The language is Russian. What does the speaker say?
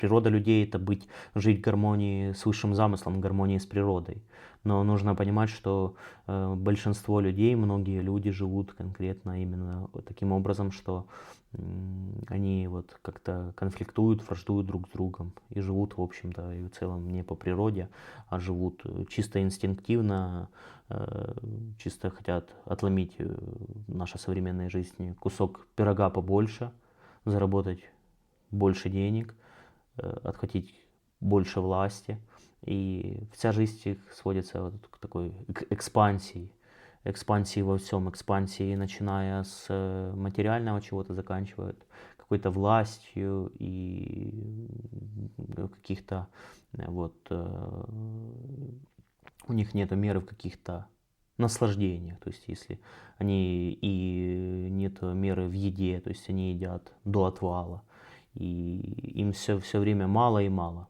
Природа людей — это жить в гармонии с высшим замыслом, в гармонии с природой. Но нужно понимать, что большинство людей, многие люди живут конкретно именно вот таким образом, что они вот как-то конфликтуют, враждуют друг с другом и живут, в общем-то, и в целом не по природе, а живут чисто инстинктивно, э, чисто хотят отломить в нашей современной жизни кусок пирога побольше, заработать больше денег, отхватить больше власти. И вся жизнь их сводится вот к такой экспансии. Экспансии во всем. Экспансии, начиная с материального чего-то, заканчивая какой-то властью и каких-то вот у них нету меры в каких-то наслаждениях. То есть если они и нет меры в еде, то есть они едят до отвала. И им все время мало и мало.